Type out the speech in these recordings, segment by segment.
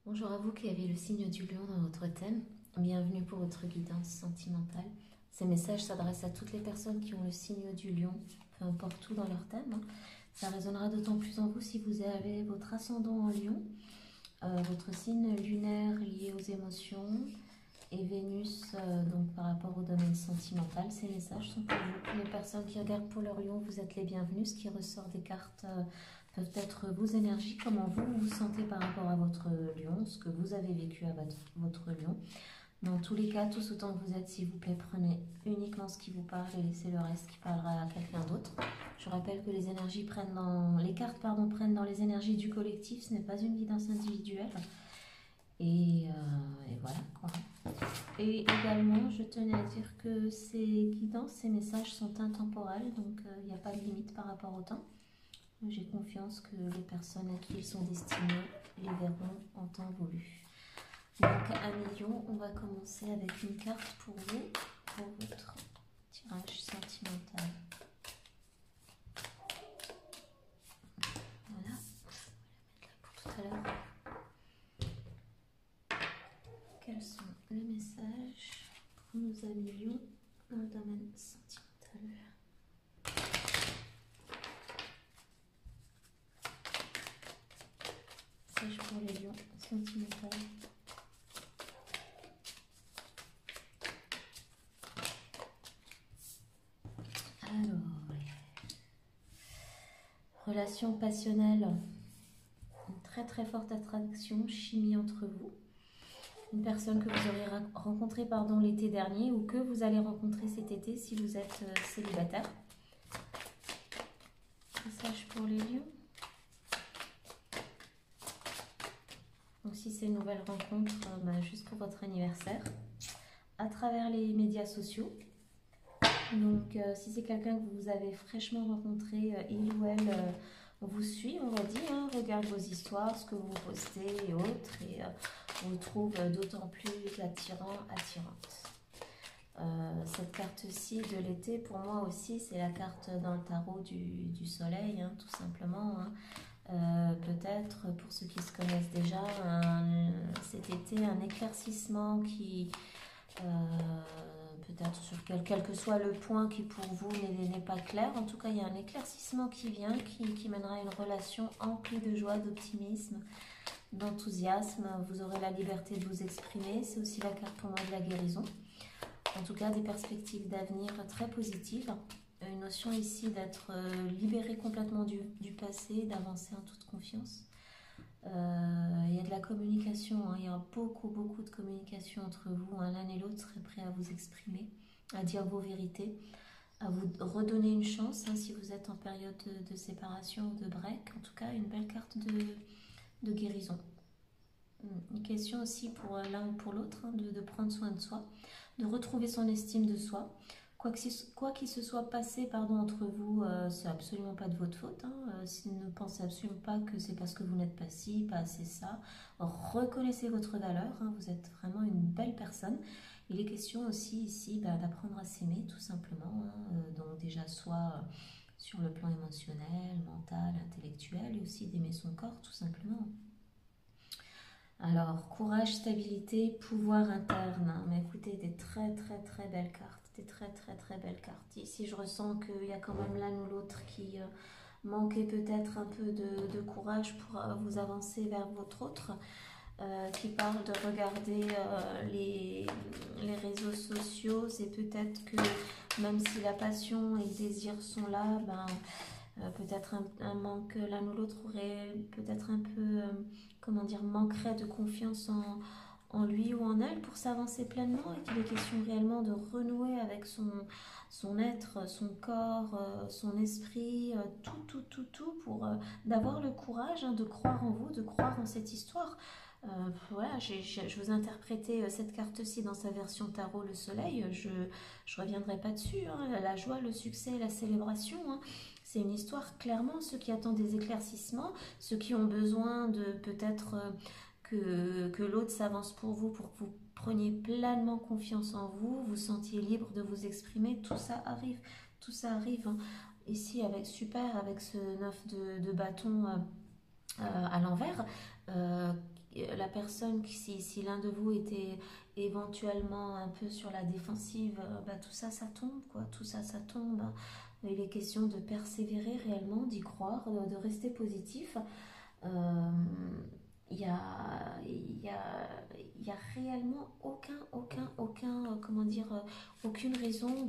Bonjour à vous qui avez le signe du lion dans votre thème. Bienvenue pour votre guidance sentimentale. Ces messages s'adressent à toutes les personnes qui ont le signe du lion, peu importe où dans leur thème. Ça résonnera d'autant plus en vous si vous avez votre ascendant en lion, votre signe lunaire lié aux émotions et Vénus donc par rapport au domaine sentimental. Ces messages sont pour vous. Les personnes qui regardent pour leur lion, vous êtes les bienvenus. Ce qui ressort des cartes peuvent être vos énergies, comment vous vous sentez par rapport à votre lion, ce que vous avez vécu à votre lion. Dans tous les cas, tous autant que vous êtes, s'il vous plaît, prenez uniquement ce qui vous parle et laissez le reste qui parlera à quelqu'un d'autre. Je rappelle que les énergies les cartes prennent dans les énergies du collectif, ce n'est pas une guidance individuelle. Et voilà quoi. Et également, je tenais à dire que ces guidances, ces messages sont intemporels, donc il n'y a pas de limite par rapport au temps. J'ai confiance que les personnes à qui ils sont destinés les verront en temps voulu. Donc à million, on va commencer avec une carte pour vous, pour votre tirage sentimental. Voilà, on va la mettre là pour tout à l'heure. Quels sont les messages pour nos amis lions dans le domaine sentimental? Message pour les lions sentimental. Alors, relation passionnelle, une très très forte attraction, chimie entre vous. Une personne que vous aurez rencontrée l'été dernier ou que vous allez rencontrer cet été si vous êtes célibataire. Message pour les lions. Donc si c'est une nouvelle rencontre, juste pour votre anniversaire, à travers les médias sociaux. Donc si c'est quelqu'un que vous avez fraîchement rencontré, il ou elle vous suit, on va dire, hein, regarde vos histoires, ce que vous postez et autres, et vous trouve d'autant plus attirante. Cette carte-ci de l'été, pour moi aussi, c'est la carte dans le tarot du soleil, hein, tout simplement. Hein. Peut-être pour ceux qui se connaissent déjà, cet été, un éclaircissement qui, peut-être sur quel que soit le point qui pour vous n'est pas clair, en tout cas il y a un éclaircissement qui vient, qui mènera à une relation emplie de joie, d'optimisme, d'enthousiasme. Vous aurez la liberté de vous exprimer, c'est aussi la carte pour moi de la guérison. En tout cas des perspectives d'avenir très positives. Une notion ici d'être libéré complètement du passé, d'avancer en toute confiance. Il y a de la communication, hein, il y aura beaucoup de communication entre vous, hein, l'un et l'autre serait prêt à vous exprimer, à dire vos vérités, à vous redonner une chance, hein, si vous êtes en période de séparation ou de break. En tout cas, une belle carte de guérison. Une question aussi pour l'un ou pour l'autre, hein, de prendre soin de soi, de retrouver son estime de soi. Quoi qu'il se soit passé entre vous, c'est absolument pas de votre faute. Hein. Ne pensez absolument pas que c'est parce que vous n'êtes pas ci, pas assez ça. Reconnaissez votre valeur, hein, vous êtes vraiment une belle personne. Il est question aussi ici d'apprendre à s'aimer tout simplement. Hein. Donc déjà soit sur le plan émotionnel, mental, intellectuel, et aussi d'aimer son corps tout simplement. Alors, courage, stabilité, pouvoir interne. Hein. Mais écoutez, des très belles cartes. Des très belles cartes. Ici, je ressens qu'il y a quand même l'un ou l'autre qui manquait peut-être un peu de courage pour vous avancer vers votre autre. Qui parle de regarder les réseaux sociaux. C'est peut-être que même si la passion et le désir sont là, peut-être un manque, l'un ou l'autre aurait peut-être un peu, manquerait de confiance en lui ou en elle pour s'avancer pleinement, et qu'il est question réellement de renouer avec son être, son corps, son esprit, tout pour d'avoir le courage, hein, de croire en vous, de croire en cette histoire. Voilà, je vous ai interprété cette carte-ci dans sa version tarot, le soleil. Je reviendrai pas dessus, hein, la joie, le succès, la célébration, hein. C'est une histoire, clairement, ceux qui attendent des éclaircissements, ceux qui ont besoin de peut-être que l'autre s'avance pour que vous preniez pleinement confiance en vous, vous sentiez libre de vous exprimer, tout ça arrive, hein. Ici, avec ce 9 de bâton à l'envers, la personne, si l'un de vous était éventuellement un peu sur la défensive, bah, tout ça, ça tombe, quoi. Tout ça, ça tombe. Il est question de persévérer réellement, d'y croire, de rester positif. Euh, Il y a, il y a, il y a réellement comment dire, aucune raison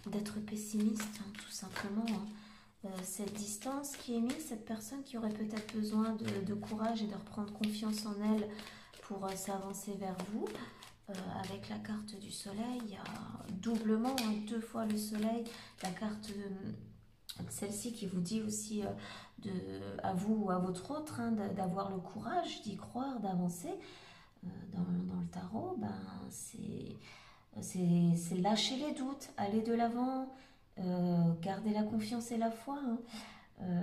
d'être pessimiste, hein, tout simplement. Hein. Cette distance qui est mise, cette personne qui aurait peut-être besoin de courage et de reprendre confiance en elle pour s'avancer vers vous, avec la carte du soleil, il y a doublement, hein, 2 fois le soleil, la carte celle-ci qui vous dit aussi à vous ou à votre autre, hein, d'avoir le courage, d'y croire, d'avancer. Dans le tarot, ben, c'est lâcher les doutes, aller de l'avant, garder la confiance et la foi. Hein.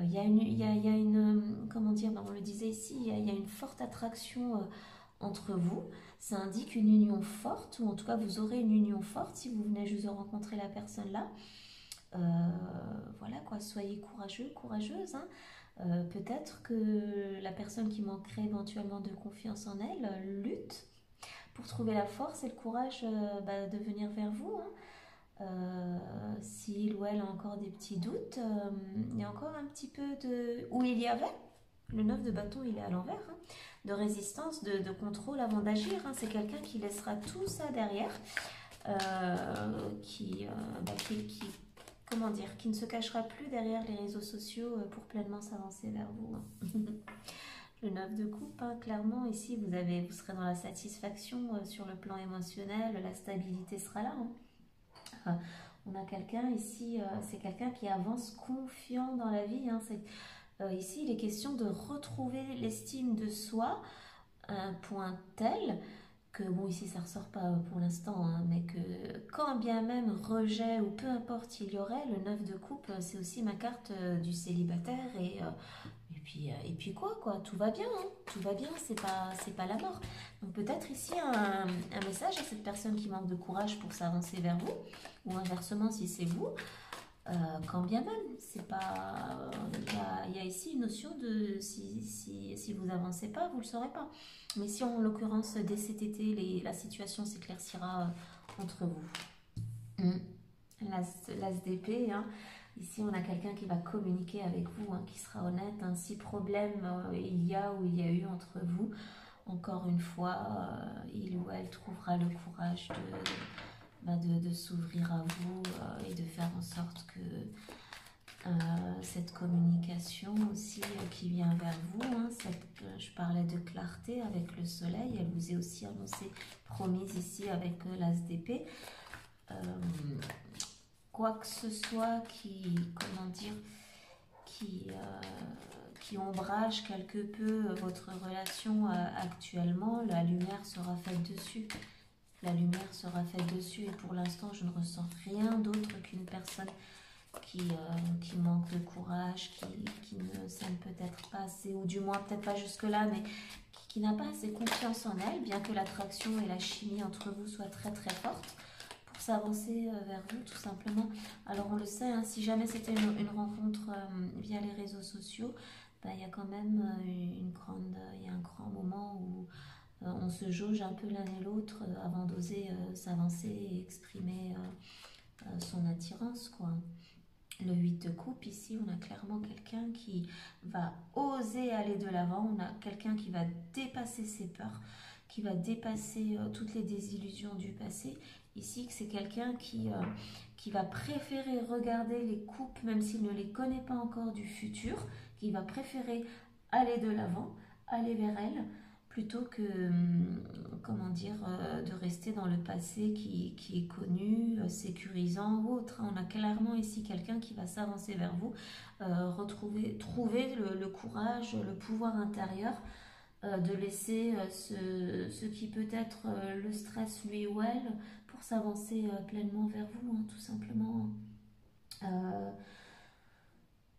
Il y a une, comment dire, ben, on le disait ici, il y a une forte attraction entre vous. Ça indique une union forte, ou en tout cas vous aurez une union forte si vous venez juste de rencontrer la personne là. Voilà quoi, soyez courageux, courageuse. Hein. Peut-être que la personne qui manquerait éventuellement de confiance en elle lutte pour trouver la force et le courage de venir vers vous. Hein. S'il ou elle a encore des petits doutes, il y a encore un petit peu de... Où il y avait, le 9 de bâton il est à l'envers, hein, de résistance, de contrôle avant d'agir. Hein. C'est quelqu'un qui laissera tout ça derrière, qui comment dire, qui ne se cachera plus derrière les réseaux sociaux pour pleinement s'avancer vers vous. Hein. Le 9 de coupe, hein, clairement, ici, vous serez dans la satisfaction sur le plan émotionnel, la stabilité sera là. Hein. On a quelqu'un ici, c'est quelqu'un qui avance confiant dans la vie. Hein, ici, il est question de retrouver l'estime de soi à un point tel que, bon, ici ça ressort pas pour l'instant, hein, mais que quand bien même rejet ou peu importe il y aurait, le 9 de coupe, c'est aussi ma carte du célibataire et puis quoi, tout va bien, hein, tout va bien, c'est pas la mort. Donc peut-être ici un message à cette personne qui manque de courage pour s'avancer vers vous, ou inversement si c'est vous, quand bien même, c'est pas, il y a ici une notion de si vous avancez pas, vous le saurez pas. Mais si en l'occurrence dès cet été la situation s'éclaircira entre vous. L'as d'épée, hein. Ici on a quelqu'un qui va communiquer avec vous, hein, qui sera honnête. Hein. Si problème il y a ou il y a eu entre vous, encore une fois, il ou elle trouvera le courage de s'ouvrir à vous et de faire en sorte que cette communication aussi qui vient vers vous, hein, je parlais de clarté avec le soleil, elle vous est aussi annoncée, promise ici avec l'as d'épée. Quoi que ce soit comment dire, qui ombrage quelque peu votre relation actuellement, la lumière sera faite dessus. La lumière sera faite dessus et pour l'instant je ne ressens rien d'autre qu'une personne qui manque de courage, qui ne s'aime peut-être pas assez, ou du moins peut-être pas jusque-là, mais qui n'a pas assez confiance en elle, bien que l'attraction et la chimie entre vous soient très très fortes, pour s'avancer vers vous tout simplement. Alors on le sait, hein, si jamais c'était une rencontre via les réseaux sociaux, il y a quand même il y a un grand moment où on se jauge un peu l'un et l'autre avant d'oser s'avancer et exprimer son attirance, quoi. Le 8 de coupe, ici, on a clairement quelqu'un qui va oser aller de l'avant. On a quelqu'un qui va dépasser ses peurs, qui va dépasser toutes les désillusions du passé. Ici, c'est quelqu'un qui va préférer regarder les coupes, même s'il ne les connaît pas encore du futur, qui va préférer aller de l'avant, aller vers elle, plutôt que, comment dire, de rester dans le passé qui est connu, sécurisant ou autre. On a clairement ici quelqu'un qui va s'avancer vers vous, trouver le courage, le pouvoir intérieur, de laisser ce qui peut être le stress, lui ou elle, pour s'avancer pleinement vers vous, hein, tout simplement.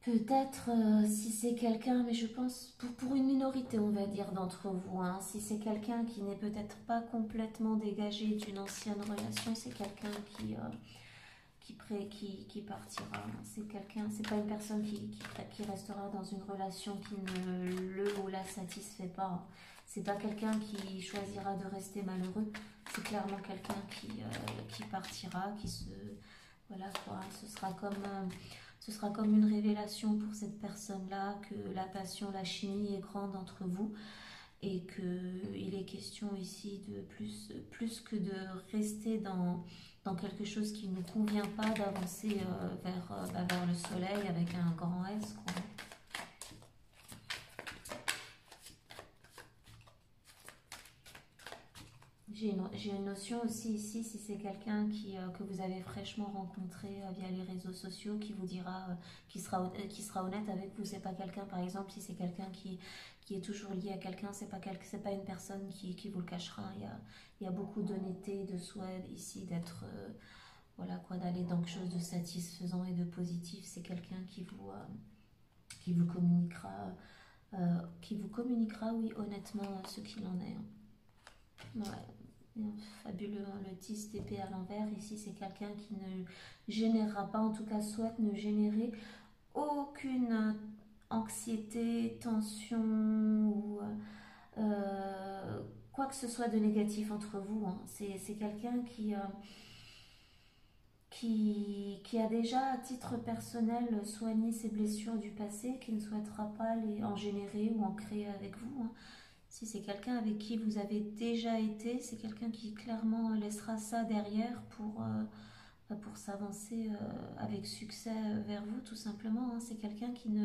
Peut-être si c'est quelqu'un, mais je pense pour une minorité, on va dire, d'entre vous, hein, si c'est quelqu'un qui n'est peut-être pas complètement dégagé d'une ancienne relation, c'est quelqu'un qui partira. C'est pas une personne qui restera dans une relation qui ne le ou la satisfait pas. c'est pas quelqu'un qui choisira de rester malheureux, c'est clairement quelqu'un qui partira, qui se... Voilà quoi, ce sera comme une révélation pour cette personne-là, que la passion, la chimie est grande entre vous, et qu'il est question ici de plus que de rester dans quelque chose qui ne convient pas, d'avancer vers le soleil avec un grand S, quoi. J'ai une notion aussi ici, si c'est quelqu'un que vous avez fraîchement rencontré via les réseaux sociaux, qui vous dira, qui sera honnête avec vous. C'est pas quelqu'un, par exemple, si c'est quelqu'un qui est toujours lié à quelqu'un, c'est pas une personne qui vous le cachera. Il y a beaucoup d'honnêteté, de souhait ici d'être, voilà quoi, d'aller dans quelque chose de satisfaisant et de positif. C'est quelqu'un qui vous communiquera, oui, honnêtement, ce qu'il en est. Ouais. Fabuleux, hein, le 10 d'épée à l'envers. Ici, c'est quelqu'un qui ne générera pas, en tout cas souhaite ne générer aucune anxiété, tension ou quoi que ce soit de négatif entre vous, hein. C'est quelqu'un qui a déjà à titre personnel soigné ses blessures du passé, qui ne souhaitera pas en générer ou en créer avec vous, hein. Si c'est quelqu'un avec qui vous avez déjà été, c'est quelqu'un qui clairement laissera ça derrière pour s'avancer avec succès vers vous, tout simplement, hein. C'est quelqu'un qui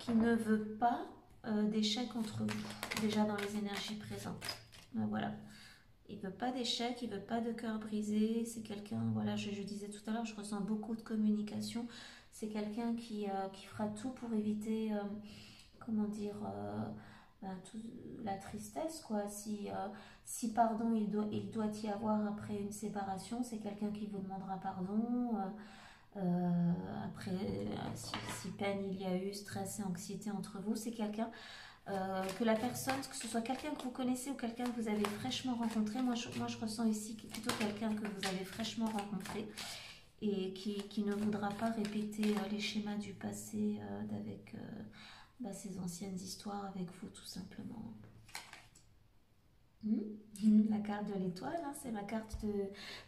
ne veut pas d'échec entre vous, déjà dans les énergies présentes. Voilà. Il ne veut pas d'échec, il ne veut pas de cœur brisé. C'est quelqu'un, voilà, je disais tout à l'heure, je ressens beaucoup de communication. C'est quelqu'un qui fera tout pour éviter, comment dire, la tristesse, quoi. Si pardon il doit y avoir après une séparation, c'est quelqu'un qui vous demandera pardon. Après, si peine il y a eu, stress et anxiété entre vous, c'est quelqu'un que la personne, que ce soit quelqu'un que vous connaissez ou quelqu'un que vous avez fraîchement rencontré. Moi je ressens ici plutôt quelqu'un que vous avez fraîchement rencontré et qui ne voudra pas répéter les schémas du passé d'avec ces anciennes histoires avec vous, tout simplement. La carte de l'étoile, hein, c'est ma carte de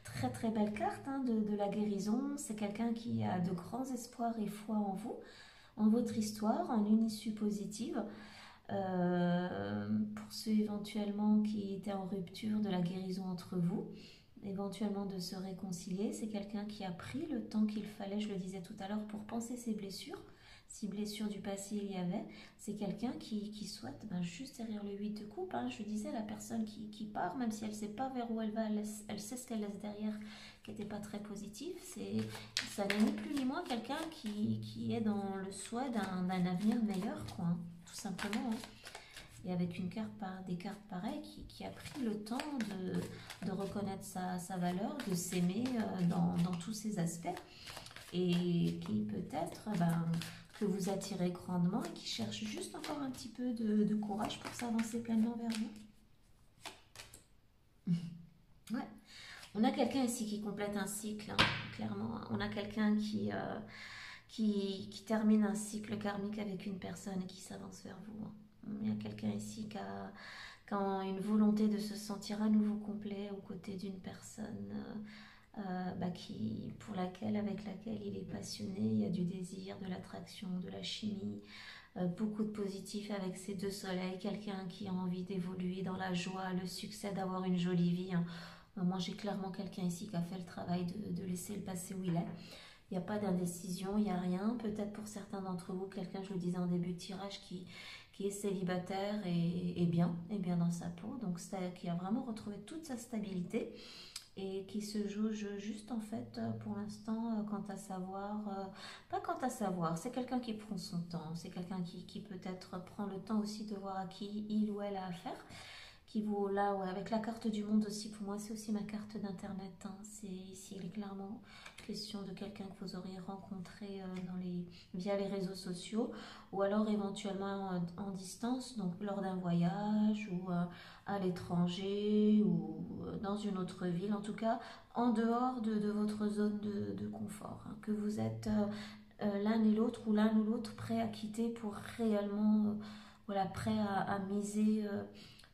très très belle carte, hein, de la guérison. C'est quelqu'un qui a de grands espoirs et foi en vous, en votre histoire, en une issue positive. Pour ceux éventuellement qui étaient en rupture, de la guérison entre vous, éventuellement de se réconcilier. C'est quelqu'un qui a pris le temps qu'il fallait, je le disais tout à l'heure, pour penser ses blessures. Si blessures du passé il y avait, c'est quelqu'un qui souhaite, juste derrière le 8 de coupe, hein, je disais, la personne qui part, même si elle ne sait pas vers où elle va, elle sait ce qu'elle laisse derrière, qui n'était pas très positif. Ça n'est ni plus ni moins quelqu'un qui est dans le souhait d'un avenir meilleur, quoi, hein, tout simplement, hein. Et avec des cartes pareilles, qui a pris le temps de reconnaître sa valeur, de s'aimer dans tous ses aspects, et qui peut-être que vous attirez grandement et qui cherche juste encore un petit peu de courage pour s'avancer pleinement vers vous. Ouais. On a quelqu'un ici qui complète un cycle, hein, clairement. On a quelqu'un qui termine un cycle karmique avec une personne et qui s'avance vers vous, hein. Il y a quelqu'un ici qui a une volonté de se sentir à nouveau complet aux côtés d'une personne avec laquelle il est passionné. Il y a du désir, de l'attraction, de la chimie, beaucoup de positif avec ces deux soleils. Quelqu'un qui a envie d'évoluer dans la joie, le succès, d'avoir une jolie vie, hein. Moi j'ai clairement quelqu'un ici qui a fait le travail de laisser le passé où il est. Il n'y a pas d'indécision, il n'y a rien. Peut-être pour certains d'entre vous, quelqu'un, je le disais en début de tirage, qui est célibataire et bien dans sa peau, donc qui a vraiment retrouvé toute sa stabilité et qui se jauge juste en fait pour l'instant quant à savoir, pas quant à savoir, c'est quelqu'un qui prend son temps, c'est quelqu'un qui peut-être prend le temps aussi de voir à qui il ou elle a affaire, qui vaut là, ouais, avec la carte du monde aussi, pour moi c'est aussi ma carte d'internet, hein. Ici il est clairement question de quelqu'un que vous auriez rencontré via les réseaux sociaux, ou alors éventuellement en distance, donc lors d'un voyage ou à l'étranger ou dans une autre ville, en tout cas en dehors de votre zone de confort, hein, que vous êtes l'un et l'autre ou l'un ou l'autre prêt à quitter pour réellement voilà, prêt à miser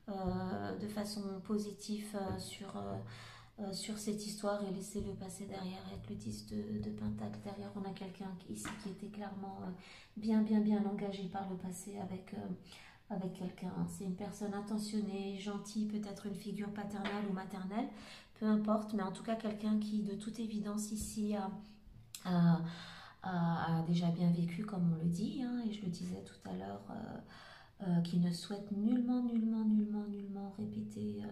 de façon positive sur cette histoire et laisser le passé derrière. Avec le 10 de Pentacle derrière, on a quelqu'un ici qui était clairement bien engagé par le passé avec quelqu'un. C'est une personne attentionnée, gentille, peut-être une figure paternelle ou maternelle, peu importe, mais en tout cas quelqu'un qui de toute évidence ici a, a déjà bien vécu comme on le dit, hein, et je le disais tout à l'heure, qui ne souhaite nullement répéter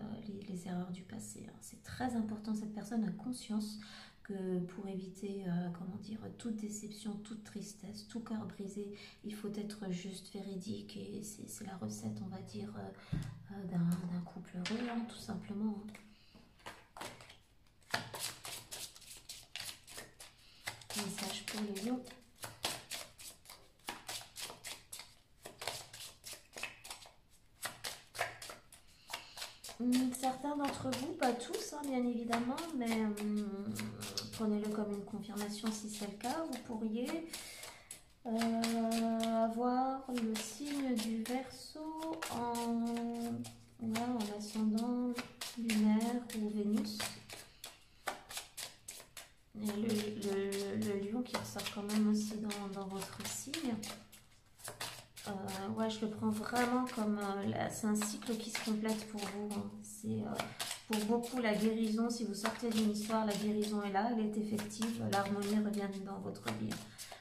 les erreurs du passé, hein. C'est très important, cette personne a conscience que pour éviter, comment dire, toute déception, toute tristesse, tout cœur brisé, il faut être juste, véridique, et c'est la recette, on va dire, d'un couple heureux, hein, tout simplement, hein. Message pour les lions. Certains d'entre vous, pas tous, hein, bien évidemment, mais prenez-le comme une confirmation si c'est le cas. Vous pourriez avoir le signe du Verseau en ascendant lunaire ou Vénus. Et le lion qui ressort quand même aussi dans votre signe. Ouais, je le prends vraiment comme c'est un cycle qui se complète pour vous, hein. C'est pour beaucoup la guérison. Si vous sortez d'une histoire, la guérison est là, elle est effective, l'harmonie revient dans votre vie.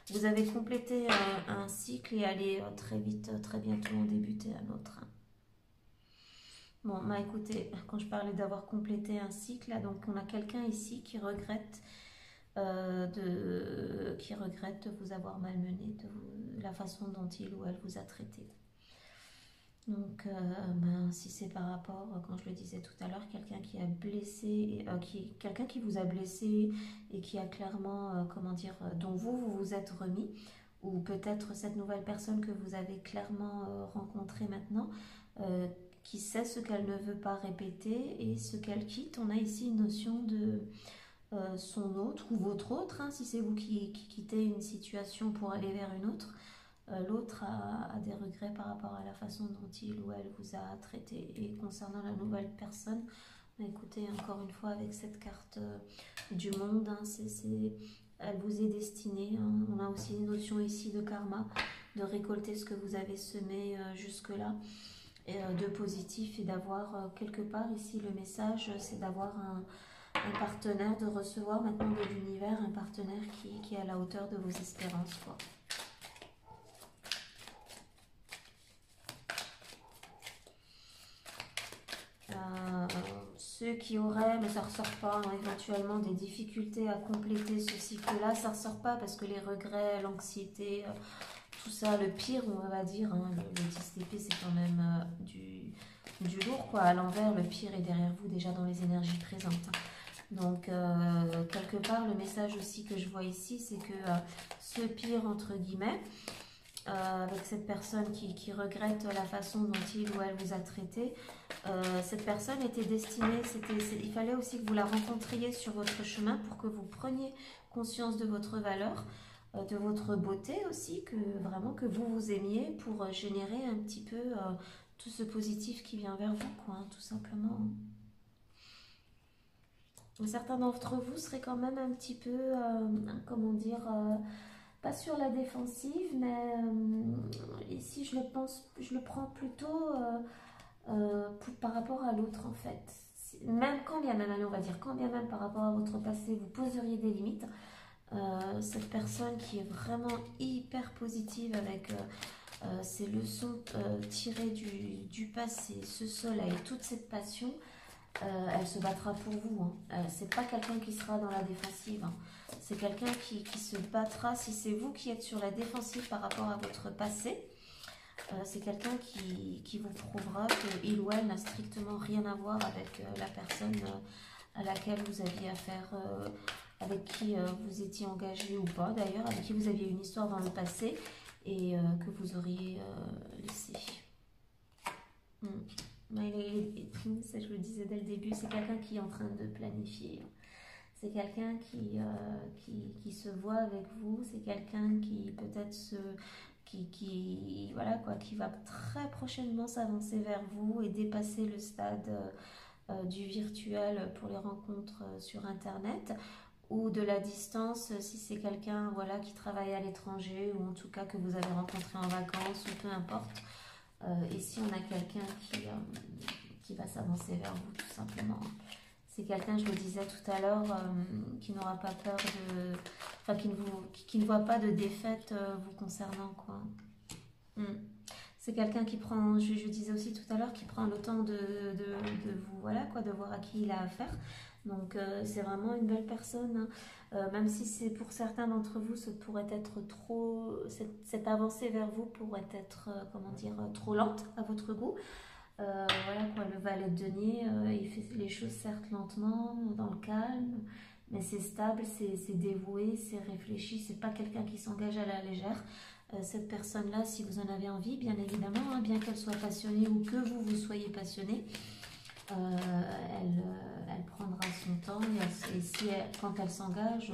Vous avez complété un cycle et allez très vite, très bientôt en débuter un autre. Bon, bah écoutez, quand je parlais d'avoir complété un cycle, là, donc on a quelqu'un ici qui regrette de vous avoir malmené, de la façon dont il ou elle vous a traité. Donc, si c'est par rapport, quand je le disais tout à l'heure, quelqu'un qui a blessé, quelqu'un qui vous a blessé et qui a clairement, comment dire, dont vous vous êtes remis, ou peut-être cette nouvelle personne que vous avez clairement rencontrée maintenant, qui sait ce qu'elle ne veut pas répéter et ce qu'elle quitte. On a ici une notion de son autre ou votre autre, hein, si c'est vous qui quittez une situation pour aller vers une autre, l'autre a des regrets par rapport à la façon dont il ou elle vous a traité. Et concernant la nouvelle personne, écoutez, encore une fois avec cette carte du monde, hein, elle vous est destinée, hein. On a aussi une notion ici de karma, de récolter ce que vous avez semé jusque-là, et de positif, et d'avoir quelque part ici le message, c'est d'avoir un partenaire, de recevoir maintenant de l'univers un partenaire qui est à la hauteur de vos espérances, quoi. Ceux qui auraient, mais ça ressort pas, hein, éventuellement des difficultés à compléter ce cycle-là, ça ressort pas parce que les regrets, l'anxiété, tout ça, le pire, on va dire, hein, le 10 d'épée, c'est quand même du lourd, quoi. À l'envers, le pire est derrière vous, déjà dans les énergies présentes, hein. Donc, quelque part, le message aussi que je vois ici, c'est que ce pire, entre guillemets, avec cette personne qui regrette la façon dont il ou elle vous a traité, cette personne était destinée, il fallait aussi que vous la rencontriez sur votre chemin pour que vous preniez conscience de votre valeur, de votre beauté aussi, que vraiment que vous vous aimiez pour générer un petit peu tout ce positif qui vient vers vous, quoi, hein, tout simplement. Certains d'entre vous seraient quand même un petit peu, comment dire, pas sur la défensive, mais ici je le prends plutôt par rapport à l'autre, en fait. Même quand bien même, allez, on va dire, quand bien même par rapport à votre passé, vous poseriez des limites. Cette personne qui est vraiment hyper positive avec ces leçons tirées du passé, ce soleil, toute cette passion, elle se battra pour vous, hein. C'est pas quelqu'un qui sera dans la défensive, hein. C'est quelqu'un qui se battra. Si c'est vous qui êtes sur la défensive par rapport à votre passé, c'est quelqu'un qui vous prouvera qu'il ou elle n'a strictement rien à voir avec la personne à laquelle vous aviez affaire, avec qui vous étiez engagé ou pas d'ailleurs, avec qui vous aviez une histoire dans le passé et que vous auriez laissé. Ça, je le disais dès le début, c'est quelqu'un qui est en train de planifier. C'est quelqu'un qui se voit avec vous, c'est quelqu'un qui peut-être voilà quoi, qui va très prochainement s'avancer vers vous et dépasser le stade du virtuel pour les rencontres sur Internet ou de la distance si c'est quelqu'un voilà, qui travaille à l'étranger ou en tout cas que vous avez rencontré en vacances ou peu importe. Ici, on a quelqu'un qui va s'avancer vers vous tout simplement. C'est quelqu'un, je le disais tout à l'heure, qui n'aura pas peur de... Enfin, qui ne voit pas de défaite vous concernant, quoi. C'est quelqu'un qui prend, je disais aussi tout à l'heure, qui prend le temps de vous, voilà, quoi, de voir à qui il a affaire. Donc, c'est vraiment une belle personne. Même si c'est pour certains d'entre vous, ce pourrait être trop... Cette avancée vers vous pourrait être, comment dire, trop lente à votre goût. Voilà quoi, le valet de denier, il fait les choses certes lentement, dans le calme, mais c'est stable, c'est dévoué, c'est réfléchi, c'est pas quelqu'un qui s'engage à la légère. Cette personne-là, si vous en avez envie, bien évidemment, hein, bien qu'elle soit passionnée ou que vous soyez passionné, elle prendra son temps et si quand elle s'engage,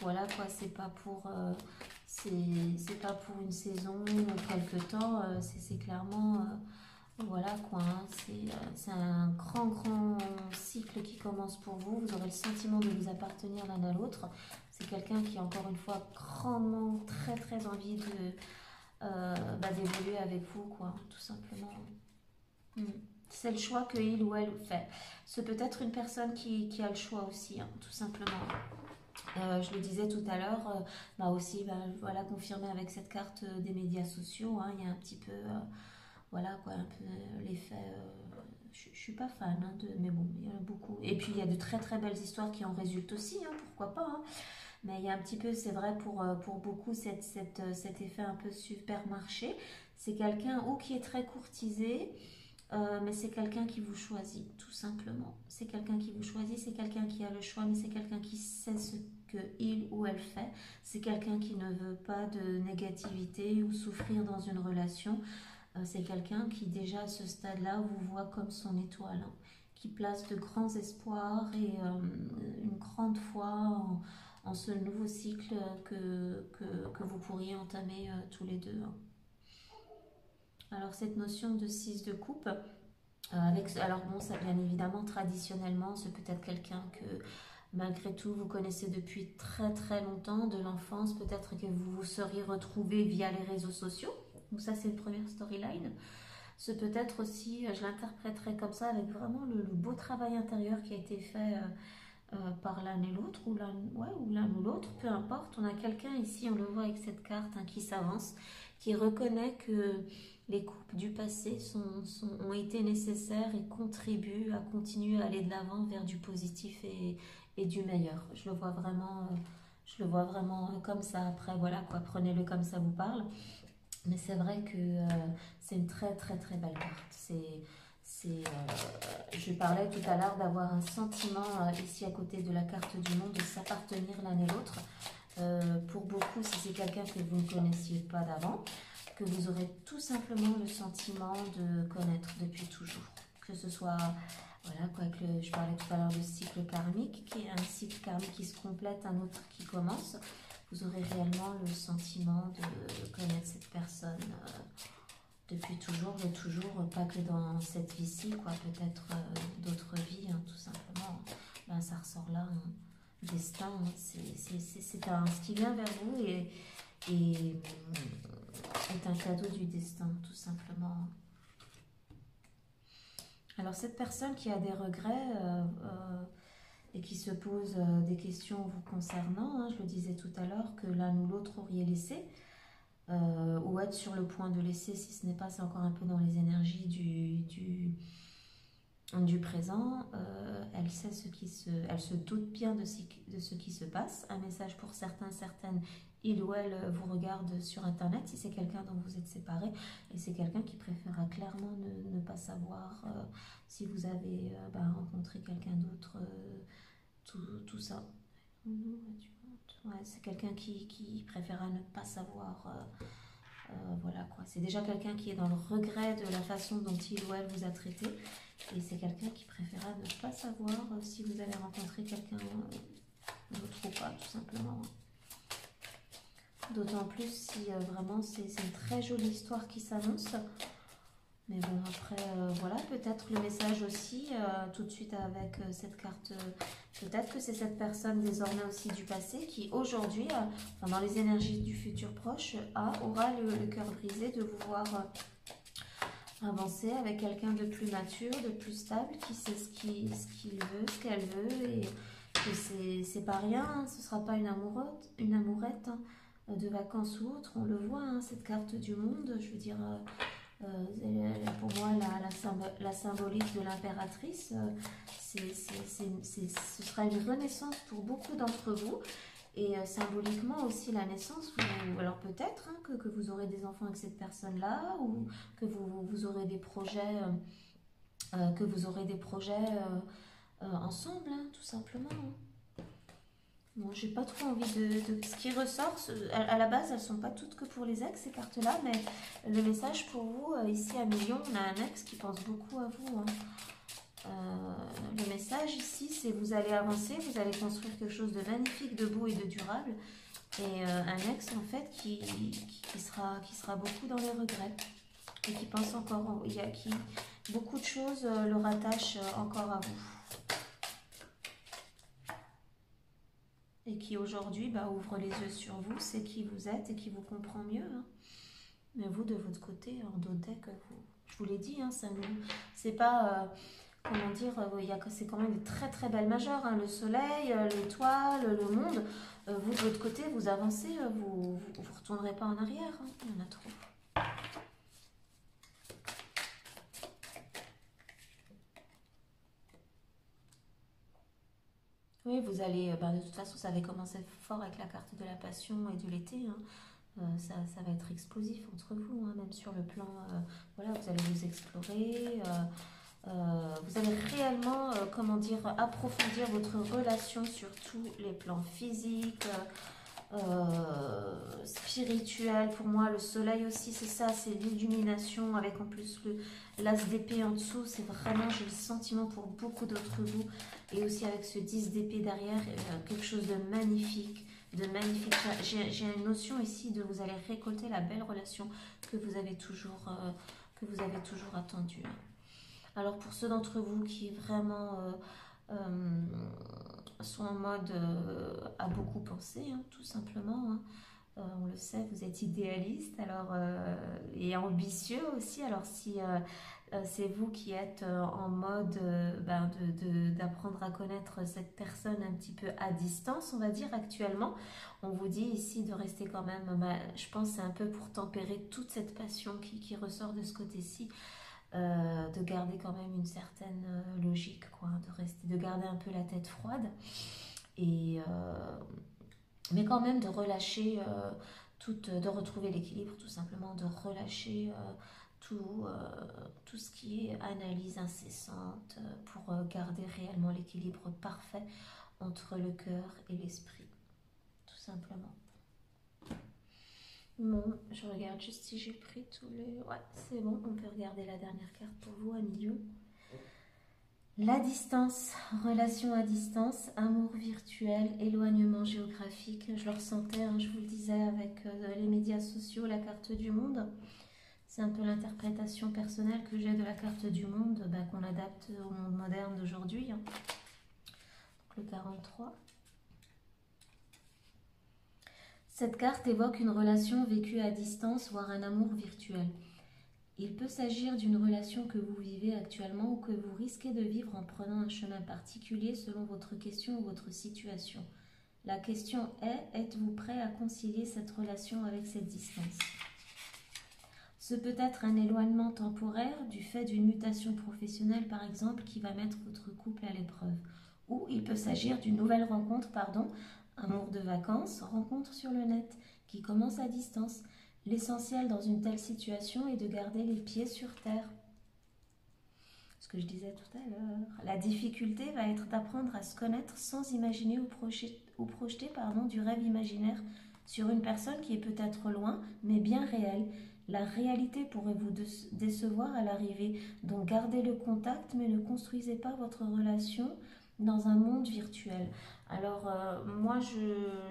voilà quoi, c'est pas pour une saison ou quelque temps, c'est clairement voilà quoi, hein, c'est un grand cycle qui commence pour vous. Vous aurez le sentiment de vous appartenir l'un à l'autre. C'est quelqu'un qui, encore une fois, grandement, très envie d'évoluer avec vous, quoi, tout simplement. C'est le choix que il ou elle fait. C'est peut-être une personne qui a le choix aussi, hein, tout simplement. Je le disais tout à l'heure, aussi, voilà, confirmé avec cette carte des médias sociaux, hein, il y a un petit peu... voilà quoi, un peu l'effet. Je suis pas fan, hein, mais bon, il y en a beaucoup. Et puis il y a de très belles histoires qui en résultent aussi, hein, pourquoi pas. Hein. Mais il y a un petit peu, c'est vrai pour beaucoup, cet effet un peu supermarché. C'est quelqu'un ou qui est très courtisé, mais c'est quelqu'un qui vous choisit, tout simplement. C'est quelqu'un qui vous choisit, c'est quelqu'un qui a le choix, mais c'est quelqu'un qui sait ce qu'il ou elle fait. C'est quelqu'un qui ne veut pas de négativité ou souffrir dans une relation. C'est quelqu'un qui déjà à ce stade-là vous voit comme son étoile, hein, qui place de grands espoirs et une grande foi en ce nouveau cycle que vous pourriez entamer tous les deux. Hein. Alors cette notion de 6 de coupe, alors bon, ça bien évidemment traditionnellement, c'est peut-être quelqu'un que malgré tout vous connaissez depuis très longtemps, de l'enfance, peut-être que vous vous seriez retrouvés via les réseaux sociaux. Donc ça, c'est une première storyline. Ce peut être aussi, je l'interpréterai comme ça, avec vraiment le beau travail intérieur qui a été fait par l'un et l'autre, ou l'un ou l'autre, peu importe. On a quelqu'un ici, on le voit avec cette carte, hein, qui s'avance, qui reconnaît que les coupes du passé ont été nécessaires et contribuent à continuer à aller de l'avant vers du positif et du meilleur. Je le vois vraiment comme ça. Après, voilà quoi, prenez-le comme ça vous parle. Mais c'est vrai que c'est une très belle carte. Je parlais tout à l'heure d'avoir un sentiment ici à côté de la carte du monde, de s'appartenir l'un et l'autre. Pour beaucoup, si c'est quelqu'un que vous ne connaissiez pas d'avant, que vous aurez tout simplement le sentiment de connaître depuis toujours. Que ce soit, voilà quoi, je parlais tout à l'heure de cycle karmique, qui est un cycle karmique qui se complète, un autre qui commence. Vous aurez réellement le sentiment de connaître cette personne depuis toujours, mais toujours, pas que dans cette vie-ci, quoi, peut-être d'autres vies, hein, tout simplement. Ben, ça ressort là, hein. Destin, hein, c'est ce qui vient vers vous et est un cadeau du destin, tout simplement. Alors cette personne qui a des regrets et qui se pose des questions vous concernant, hein, je le disais tout à l'heure, que l'un ou l'autre auriez laissé, ou être sur le point de laisser, si ce n'est pas, c'est encore un peu dans les énergies du présent. Elle sait elle se doute bien de ce qui se passe. Un message pour certaines, il ou elle vous regarde sur internet si c'est quelqu'un dont vous êtes séparés, et c'est quelqu'un qui préférera clairement ne pas savoir si vous avez rencontré quelqu'un d'autre, tout ça. Ouais, c'est quelqu'un qui préférera ne pas savoir. Voilà quoi, c'est déjà quelqu'un qui est dans le regret de la façon dont il ou elle vous a traité, et c'est quelqu'un qui préférera ne pas savoir si vous avez rencontré quelqu'un d'autre ou pas, tout simplement. D'autant plus si vraiment c'est une très jolie histoire qui s'annonce. Mais bon, après, voilà, peut-être le message aussi, tout de suite avec cette carte, peut-être que c'est cette personne désormais aussi du passé qui aujourd'hui, enfin, dans les énergies du futur proche, aura le cœur brisé de vous voir avancer avec quelqu'un de plus mature, de plus stable, qui sait ce qu'il veut, ce qu'elle veut, et que c'est pas rien, hein, ce sera pas une amourette hein, de vacances ou autre, on le voit, hein, cette carte du monde, je veux dire, pour moi, la symbolique de l'impératrice, ce sera une renaissance pour beaucoup d'entre vous. Et symboliquement aussi la naissance, alors peut-être hein, que vous aurez des enfants avec cette personne-là, ou que vous aurez des projets, ensemble, hein, tout simplement. Bon, j'ai pas trop envie de... Ce qui ressort, à la base, elles sont pas toutes que pour les ex, ces cartes-là, mais le message pour vous, ici à Million, on a un ex qui pense beaucoup à vous. Hein. Le message ici, c'est vous allez avancer, vous allez construire quelque chose de magnifique, de beau et de durable. Et un ex, en fait, qui sera beaucoup dans les regrets. Et qui pense encore, beaucoup de choses le rattachent encore à vous. Et qui aujourd'hui ouvre les yeux sur vous, c'est qui vous êtes et qui vous comprend mieux. Hein. Mais vous, de votre côté, en doute que vous... Je vous l'ai dit, hein, c'est pas... comment dire, c'est quand même des très très belles majeures. Hein, le soleil, l'étoile, le monde. Vous, de votre côté, vous avancez, vous ne retournerez pas en arrière. Hein, il y en a trop. Oui, vous allez, de toute façon, ça avait commencé fort avec la carte de la passion et de l'été. Hein. Ça va être explosif entre vous, hein, même sur le plan, voilà, vous allez vous explorer, vous allez réellement, approfondir votre relation sur tous les plans physiques, spirituel. Pour moi, le soleil aussi, c'est ça, c'est l'illumination, avec en plus l'as d'épée en dessous. C'est vraiment, j'ai le sentiment pour beaucoup d'entre vous, et aussi avec ce 10 d'épée derrière, quelque chose de magnifique. J'ai une notion ici de vous allez récolter la belle relation que vous avez toujours attendue. Alors pour ceux d'entre vous qui vraiment sont en mode à beaucoup penser, hein, tout simplement, hein. On le sait, vous êtes idéaliste et ambitieux aussi. Alors si c'est vous qui êtes en mode d'apprendre à connaître cette personne un petit peu à distance, on va dire actuellement, on vous dit ici de rester quand même, je pense c'est un peu pour tempérer toute cette passion qui ressort de ce côté-ci, de garder quand même une certaine logique, quoi, de garder un peu la tête froide, et mais quand même de relâcher de retrouver l'équilibre, tout simplement, de relâcher tout ce qui est analyse incessante, pour garder réellement l'équilibre parfait entre le cœur et l'esprit, tout simplement. Bon, je regarde juste si j'ai pris tous les... Ouais, c'est bon, on peut regarder la dernière carte pour vous, à Million. La distance, relation à distance, amour virtuel, éloignement géographique. Je le ressentais, hein, je vous le disais, avec les médias sociaux, la carte du monde. C'est un peu l'interprétation personnelle que j'ai de la carte du monde, qu'on adapte au monde moderne d'aujourd'hui. Hein. Donc le 43. Cette carte évoque une relation vécue à distance, voire un amour virtuel. Il peut s'agir d'une relation que vous vivez actuellement ou que vous risquez de vivre en prenant un chemin particulier selon votre question ou votre situation. La question est, êtes-vous prêt à concilier cette relation avec cette distance ? Ce peut être un éloignement temporaire du fait d'une mutation professionnelle par exemple qui va mettre votre couple à l'épreuve. Ou il peut s'agir d'une nouvelle rencontre, amour de vacances, rencontre sur le net, qui commence à distance. L'essentiel dans une telle situation est de garder les pieds sur terre. Ce que je disais tout à l'heure. La difficulté va être d'apprendre à se connaître sans imaginer ou projeter du rêve imaginaire sur une personne qui est peut-être loin, mais bien réelle. La réalité pourrait vous décevoir à l'arrivée. Donc gardez le contact, mais ne construisez pas votre relation dans un monde virtuel. Alors, moi,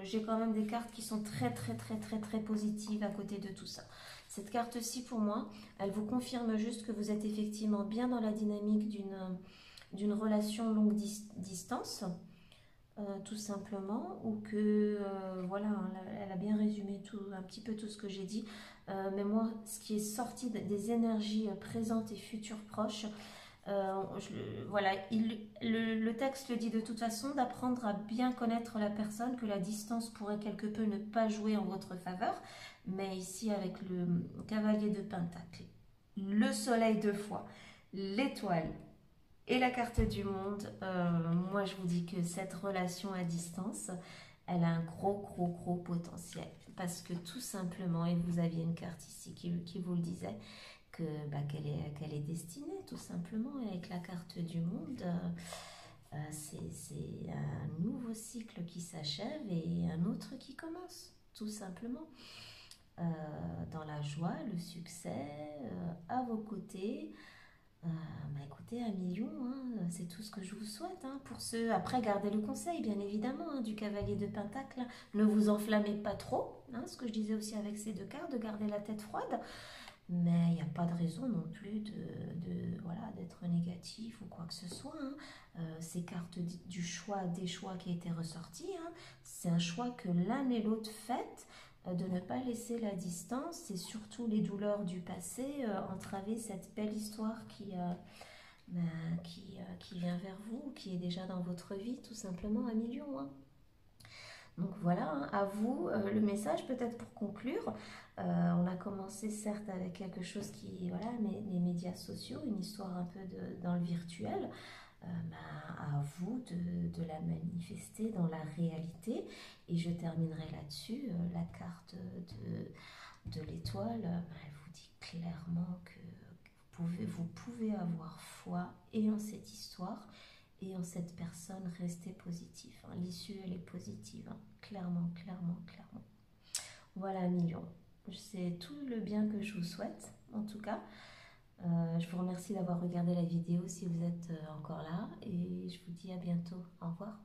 j'ai quand même des cartes qui sont très, très, très, très, très positives à côté de tout ça. Cette carte-ci, pour moi, elle vous confirme juste que vous êtes effectivement bien dans la dynamique d'une relation longue distance, tout simplement, ou que, voilà, elle a bien résumé tout, un petit peu tout ce que j'ai dit. Mais moi, ce qui est sorti des énergies présentes et futures proches, voilà, le texte le dit de toute façon, d'apprendre à bien connaître la personne, que la distance pourrait quelque peu ne pas jouer en votre faveur, mais ici avec le cavalier de Pentacle, le soleil deux fois, l'étoile et la carte du monde, moi je vous dis que cette relation à distance, elle a un gros, gros, gros potentiel. Parce que tout simplement, et vous aviez une carte ici qui vous le disait, que, qu'elle est destinée tout simplement. Et avec la carte du monde, c'est un nouveau cycle qui s'achève et un autre qui commence, tout simplement. Dans la joie, le succès, à vos côtés. Écoutez, 1 million, hein, c'est tout ce que je vous souhaite. Hein, pour ceux, après, gardez le conseil, bien évidemment, hein, du cavalier de Pentacle. Ne vous enflammez pas trop. Hein, ce que je disais aussi avec ces deux cartes, de garder la tête froide. Mais il n'y a pas de raison non plus voilà, d'être négatif ou quoi que ce soit. Hein. Ces cartes du choix, des choix qui étaient ressortis, hein, c'est un choix que l'un et l'autre fait, de ne pas laisser la distance et surtout les douleurs du passé entraver cette belle histoire qui vient vers vous, qui est déjà dans votre vie, tout simplement 1 million. Hein. Donc voilà, hein, à vous le message peut-être pour conclure. On a commencé certes avec quelque chose qui, voilà, les médias sociaux, une histoire un peu dans le virtuel. À vous de la manifester dans la réalité. Et je terminerai là-dessus. La carte de l'étoile, elle vous dit clairement que vous pouvez avoir foi et en cette histoire et en cette personne, restez positif. Hein. L'issue, elle est positive. Hein. Clairement, clairement, clairement. Voilà, 1 million. C'est tout le bien que je vous souhaite, en tout cas. Je vous remercie d'avoir regardé la vidéo si vous êtes encore là et je vous dis à bientôt. Au revoir.